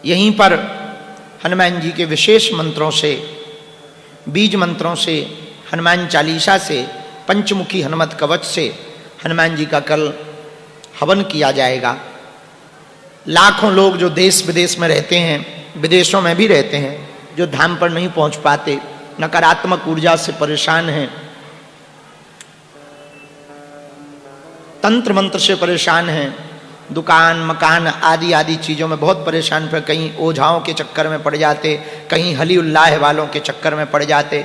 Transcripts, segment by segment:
यहीं पर हनुमान जी के विशेष मंत्रों से, बीज मंत्रों से, हनुमान चालीसा से, पंचमुखी हनुमत कवच से हनुमान जी का कल हवन किया जाएगा। लाखों लोग जो देश विदेश में रहते हैं, विदेशों में भी रहते हैं, जो धाम पर नहीं पहुंच पाते, नकारात्मक ऊर्जा से परेशान हैं, तंत्र मंत्र से परेशान हैं, दुकान मकान आदि आदि चीज़ों में बहुत परेशान, फिर कहीं ओझाओं के चक्कर में पड़ जाते, कहीं हली उल्लाह वालों के चक्कर में पड़ जाते,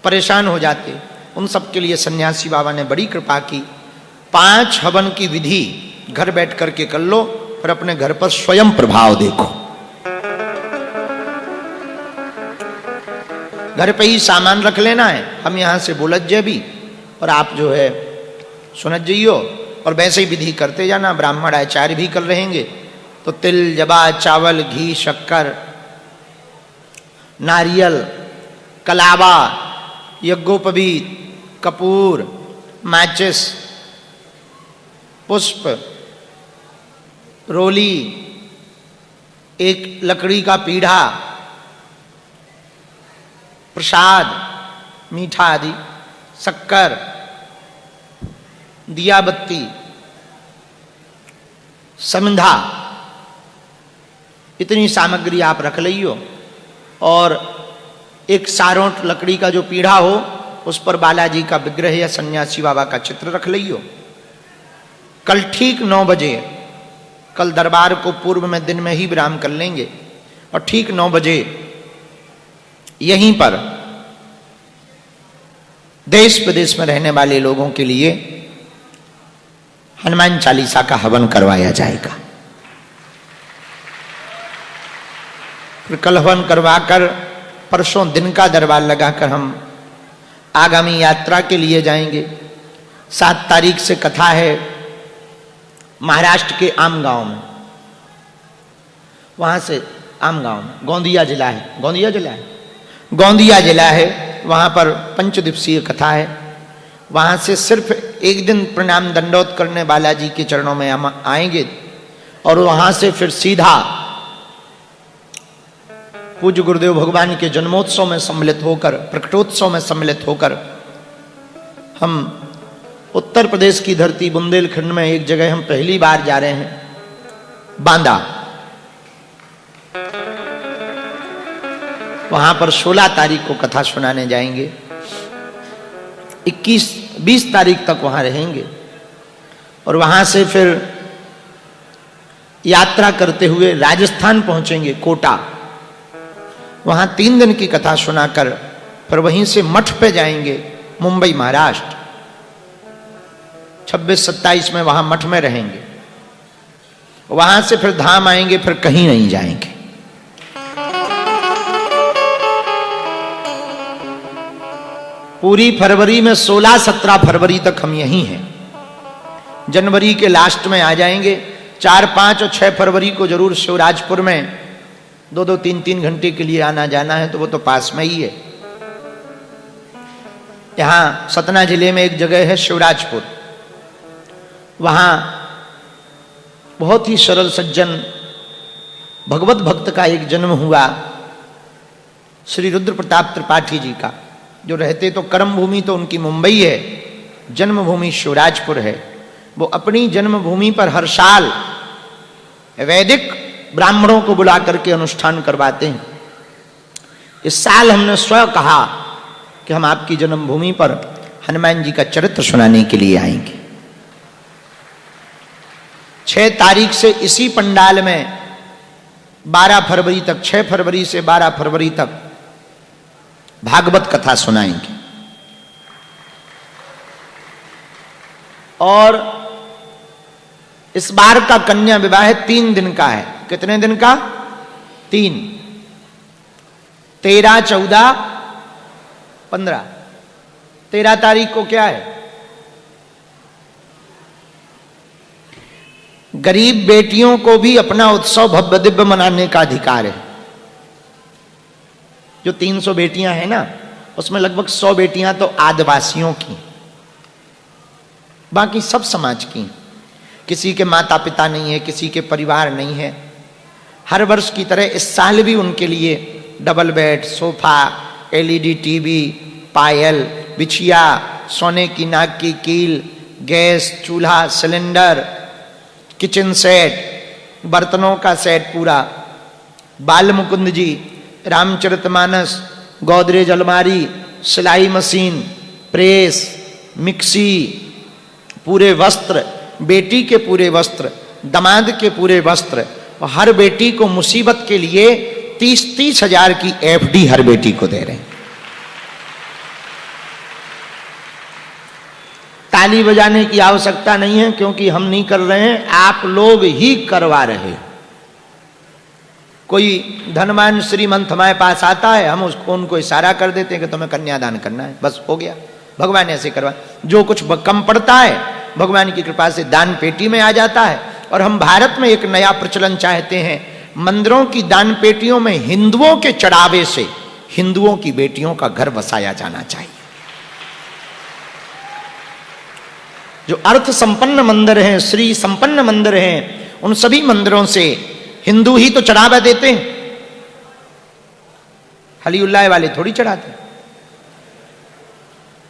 परेशान हो जाते। उन सब के लिए सन्यासी बाबा ने बड़ी कृपा की। 5 हवन की विधि घर बैठ करके कर लो, फिर अपने घर पर स्वयं प्रभाव देखो। घर पे ही सामान रख लेना है, हम यहां से बोलत जे भी और आप जो है सुनत जाइयो, और वैसे ही विधि करते जाना। ब्राह्मण आचार्य भी कर रहेंगे तो तिल, जबा, चावल, घी, शक्कर, नारियल, कलावा, यज्ञोपवीत, कपूर, माचिस, पुष्प, रोली, एक लकड़ी का पीढ़ा, प्रसाद, मीठा आदि, शक्कर, दिया बत्ती, संधा, इतनी सामग्री आप रख लियो। और एक सारोट लकड़ी का जो पीढ़ा हो, उस पर बालाजी का विग्रह या सन्यासी बाबा का चित्र रख लियो। कल ठीक 9 बजे, कल दरबार को पूर्व में दिन में ही विराम कर लेंगे और ठीक 9 बजे यहीं पर देश विदेश में रहने वाले लोगों के लिए हनुमान चालीसा का हवन करवाया जाएगा। फिर कल हवन करवाकर परसों दिन का दरबार लगाकर हम आगामी यात्रा के लिए जाएंगे। 7 तारीख से कथा है महाराष्ट्र के आम गांव में, वहां से आम गांव में, गोंदिया जिला है, गोंदिया जिला है, वहां पर 5 दिवसीय कथा है। वहां से सिर्फ एक दिन प्रणाम दंडोत करने बालाजी के चरणों में हम आएंगे और वहां से फिर सीधा पूज्य गुरुदेव भगवान के जन्मोत्सव में सम्मिलित होकर, प्रकटोत्सव में सम्मिलित होकर हम उत्तर प्रदेश की धरती बुंदेलखंड में एक जगह हम पहली बार जा रहे हैं, बांदा। वहां पर 16 तारीख को कथा सुनाने जाएंगे, 21-20 तारीख तक वहां रहेंगे और वहां से फिर यात्रा करते हुए राजस्थान पहुंचेंगे, कोटा। वहां 3 दिन की कथा सुनाकर फिर वहीं से मठ पे जाएंगे, मुंबई महाराष्ट्र। 26-27 में वहां मठ में रहेंगे, वहां से फिर धाम आएंगे, फिर कहीं नहीं जाएंगे। पूरी फरवरी में 16-17 फरवरी तक हम यहीं हैं। जनवरी के लास्ट में आ जाएंगे। 4, 5 और 6 फरवरी को जरूर शिवराजपुर में 2-2, 3-3 घंटे के लिए आना जाना है, तो वो तो पास में ही है। यहां सतना जिले में एक जगह है शिवराजपुर, वहां बहुत ही सरल सज्जन भगवत भक्त का एक जन्म हुआ, श्री रुद्र प्रताप त्रिपाठी जी का। जो रहते तो कर्म भूमि तो उनकी मुंबई है, जन्मभूमि शिवराजपुर है। वो अपनी जन्मभूमि पर हर साल वैदिक ब्राह्मणों को बुला करके अनुष्ठान करवाते हैं। इस साल हमने स्वयं कहा कि हम आपकी जन्मभूमि पर हनुमान जी का चरित्र सुनाने के लिए आएंगे। 6 तारीख से इसी पंडाल में 12 फरवरी तक, 6 फरवरी से 12 फरवरी तक भागवत कथा सुनाएंगे। और इस बार का कन्या विवाह 3 दिन का है। कितने दिन का? 3, 13, 14, 15। 13 तारीख को क्या है? गरीब बेटियों को भी अपना उत्सव भव्य दिव्य मनाने का अधिकार है। जो 300 बेटियां हैं ना, उसमें लगभग 100 बेटियां तो आदिवासियों की, बाकी सब समाज की। किसी के माता पिता नहीं है, किसी के परिवार नहीं है, हर वर्ष की तरह इस साल भी उनके लिए double bed, sofa, LED TV, पायल, बिछिया, सोने की नाक की कील, गैस चूल्हा, सिलेंडर, किचन सेट, बर्तनों का सेट पूरा, बाल मुकुंद जी, रामचरितमानस, गोदरेज अलमारी, सिलाई मशीन, प्रेस, मिक्सी, पूरे वस्त्र, बेटी के पूरे वस्त्र, दामाद के पूरे वस्त्र, और हर बेटी को मुसीबत के लिए 30-30 हजार की एफडी हर बेटी को दे रहे हैं। ताली बजाने की आवश्यकता नहीं है, क्योंकि हम नहीं कर रहे हैं, आप लोग ही करवा रहे हैं। कोई धनवान श्रीमंत हमारे पास आता है, हम उनको इशारा कर देते हैं कि तुम्हें कन्यादान करना है, बस हो गया। भगवान ऐसे करवा, जो कुछ कम पड़ता है भगवान की कृपा से दान पेटी में आ जाता है। और हम भारत में एक नया प्रचलन चाहते हैं, मंदिरों की दान पेटियों में हिंदुओं के चढ़ावे से हिंदुओं की बेटियों का घर बसाया जाना चाहिए। जो अर्थ संपन्न मंदिर हैं, श्री संपन्न मंदिर हैं, उन सभी मंदिरों से हिंदू ही तो चढ़ावा देते हैं, हलीउल्लाह वाले थोड़ी चढ़ाते हैं,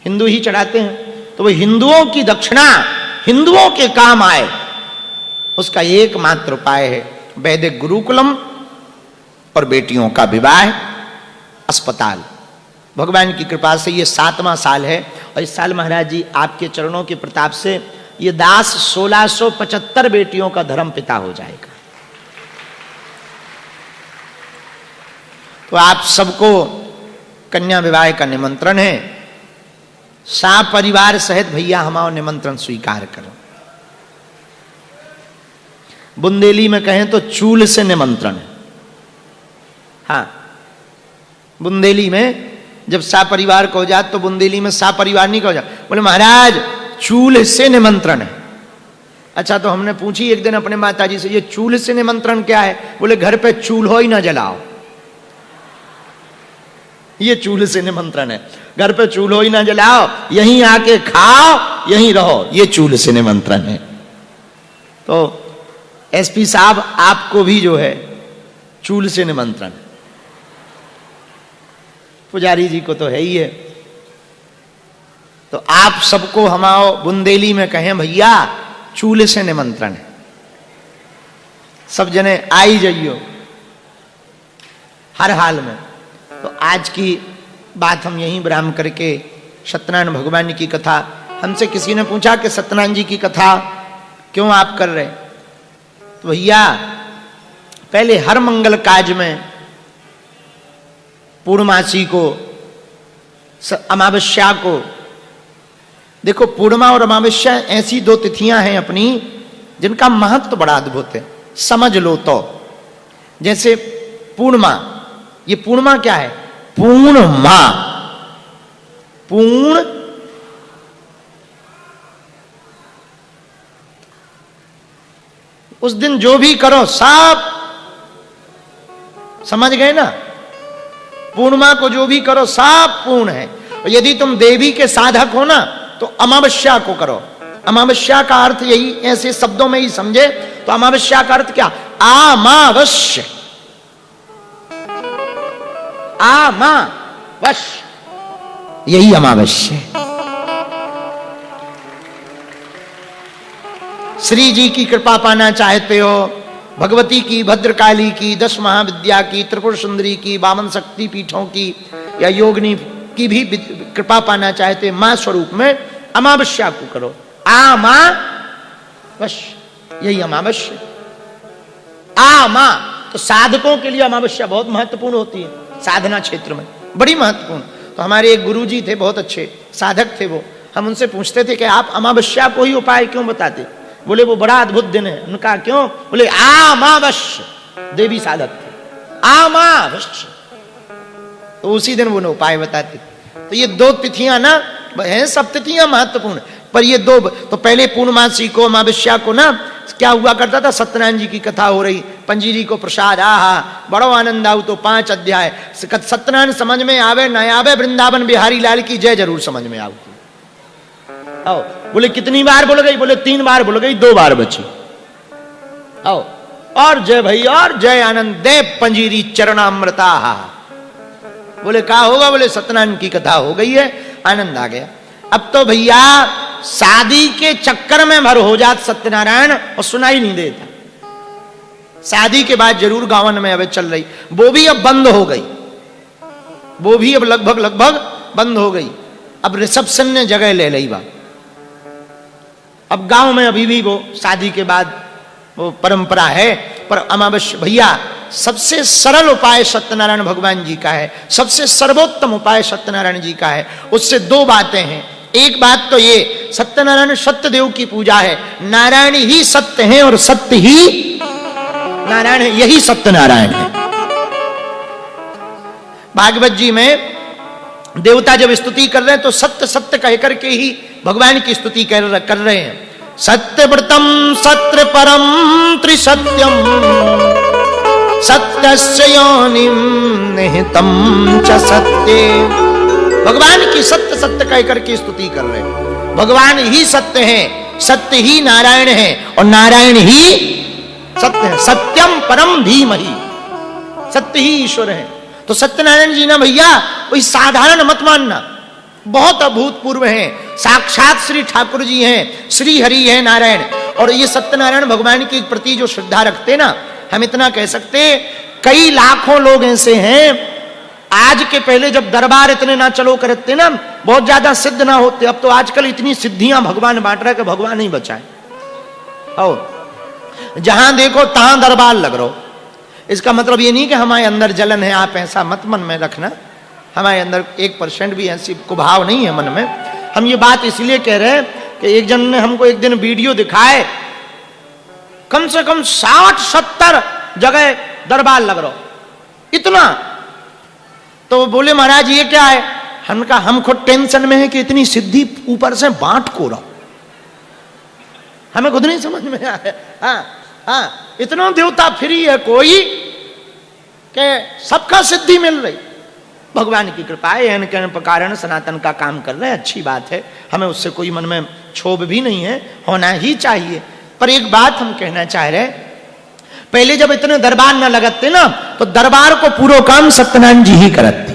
हिंदू ही चढ़ाते हैं। तो वो हिंदुओं की दक्षिणा हिंदुओं के काम आए, उसका एकमात्र उपाय है वैदिक गुरुकुलम और बेटियों का विवाह, अस्पताल। भगवान की कृपा से ये 7वां साल है, और इस साल महाराज जी आपके चरणों के प्रताप से ये दास 1675 बेटियों का धर्म पिता हो जाएगा। तो आप सबको कन्या विवाह का निमंत्रण है, परिवार सहित भैया हमारा निमंत्रण स्वीकार करो। बुंदेली में कहें तो चूल से निमंत्रण है। हाँ, बुंदेली में जब परिवार को जात तो बुंदेली में परिवार नहीं कहो जात, बोले महाराज चूल से निमंत्रण है। अच्छा, तो हमने पूछी एक दिन अपने माताजी से, ये चूल से निमंत्रण क्या है? बोले घर पे चूल्हो ही ना जलाओ, ये चूल से निमंत्रण है। घर पे चूल्हो ही ना जलाओ, यहीं आके खाओ, यहीं रहो, ये चूल से निमंत्रण है। तो एसपी साहब आपको भी जो है चूल से निमंत्रण, पुजारी जी को तो है ही है। तो आप सबको हमारे बुंदेली में कहें भैया चूल से निमंत्रण है, सब जने आई जाइयो हर हाल में। तो आज की बात हम यहीं विराम करके सत्यनारायण भगवान की कथा, हमसे किसी ने पूछा कि सत्यनारायण जी की कथा क्यों आप कर रहे? तो भैया पहले हर मंगल काज में पूर्णमासी को, अमावस्या को, देखो पूर्णिमा और अमावस्या ऐसी 2 तिथियां हैं अपनी जिनका महत्व बड़ा अद्भुत है, समझ लो। तो जैसे पूर्णिमा, ये पूर्णिमा क्या है? पूर्णिमा, पूर्ण, उस दिन जो भी करो सब, समझ गए ना? पूर्णिमा को जो भी करो सब पूर्ण है। और यदि तुम देवी के साधक हो ना तो अमावस्या को करो। अमावस्या का अर्थ यही, ऐसे शब्दों में ही समझे तो अमावस्या का अर्थ क्या? अमावस्या, अमावस्या, यही अमावस्या। श्री जी की कृपा पाना चाहते हो, भगवती की, भद्रकाली की, 10 महाविद्या की, त्रिपुर सुंदरी की, 52 शक्ति पीठों की या योगिनी की भी कृपा पाना चाहते, मां स्वरूप में अमावस्या को करो। अमावस्या, यही अमावस्या। तो साधकों के लिए अमावस्या बहुत महत्वपूर्ण होती है, साधना क्षेत्र में बड़ी महत्वपूर्ण। तो हमारे एक गुरुजी थे, बहुत अच्छे साधक थे वो, हम उनसे पूछते थे कि आप अमावस्या को ही उपाय क्यों बताते? बोले वो बड़ा अद्भुत दिन है। उनका क्यों? बोले अमावस्या, देवी साधक थे, अमावस्या, तो उसी दिन वो उपाय बताते। तो ये 2 तिथियां ना हैं, सब तिथियां महत्वपूर्ण, पर ये 2, तो पहले पूर्णमासी को, अमावस्या को ना क्या हुआ करता था, सत्यनारायण जी की कथा हो रही, पंजीरी को प्रसाद, आहा बड़ो आनंद आऊ। तो 5 अध्याय सत्यनारायण समझ में आवे ना आवे, वृंदावन बिहारी लाल की जय जरूर समझ में आओ। बोले कितनी बार बोल गई? बोले 3 बार बोल गई, 2 बार बची। आओ, और जय भैया और जय आनंद देव पंजीरी चरणामृता। बोले क्या होगा? बोले सत्यनारायण की कथा हो गई है, आनंद आ गया। अब तो भैया शादी के चक्कर में भर हो जात सत्यनारायण और सुनाई नहीं देता। शादी के बाद जरूर गावन में अब चल रही, वो भी अब बंद हो गई, वो भी अब लगभग बंद हो गई। अब रिसेप्शन ने जगह ले ली बा। अब गांव में अभी भी वो शादी के बाद वो परंपरा है, पर अमावस्या भैया सबसे सरल उपाय सत्यनारायण भगवान जी का है, सबसे सर्वोत्तम उपाय सत्यनारायण जी का है। उससे दो बातें हैं। एक बात तो ये, सत्यनारायण सत्यदेव की पूजा है, नारायण ही सत्य है और सत्य ही नारायण है, यही सत्यनारायण है। भागवत जी में देवता जब स्तुति कर रहे हैं तो सत्य सत्य कहकर के ही भगवान की स्तुति कर रहे हैं। सत्यव्रतम सत्य परम त्रिसत्यम सत्यस्य योनिम निहितम च सत्ये। भगवान की सत्य सत्य कहकर के स्तुति कर रहे हैं। भगवान ही सत्य है, सत्य ही नारायण है और नारायण ही सत्य है। सत्यम परम धीमहि, सत्य ही ईश्वर है। तो सत्यनारायण जी ना भैया कोई साधारण मत मानना, बहुत अभूतपूर्व हैं। साक्षात श्री ठाकुर जी हैं, श्री हरि है नारायण। और ये सत्यनारायण भगवान के प्रति जो श्रद्धा रखते ना, हम इतना कह सकते कई लाखों लोग ऐसे हैं। आज के पहले जब दरबार इतने ना चलो करते ना, बहुत ज्यादा सिद्ध ना होते, अब तो आजकल इतनी सिद्धियां भगवान बांट रहा है कि भगवान ही बचाए। और जहां देखो तहां दरबार लग रहा। इसका मतलब ये नहीं कि हमारे अंदर जलन है, आप ऐसा मत मन में रखना। हमारे अंदर 1% भी ऐसी कुभाव नहीं है मन में। हम ये बात इसलिए कह रहे हैं कि एक जन ने हमको एक दिन वीडियो दिखाए, कम से कम 60-70 जगह दरबार लग रहा, इतना। तो बोले महाराज ये क्या है? हम खुद टेंशन में है कि इतनी सिद्धि ऊपर से बांट को रहा, हमें खुद नहीं समझ में आया। हाँ, इतना देवता फ्री है कोई कि सबका सिद्धि मिल रही। भगवान की कृपा है, इनके कारण सनातन का काम कर रहे हैं, अच्छी बात है, हमें उससे कोई मन में क्षोभ भी नहीं है, होना ही चाहिए। पर एक बात हम कहना चाह रहे, पहले जब इतने दरबार न लगते ना, तो दरबार को पूरा काम सत्यनारायण जी ही करते।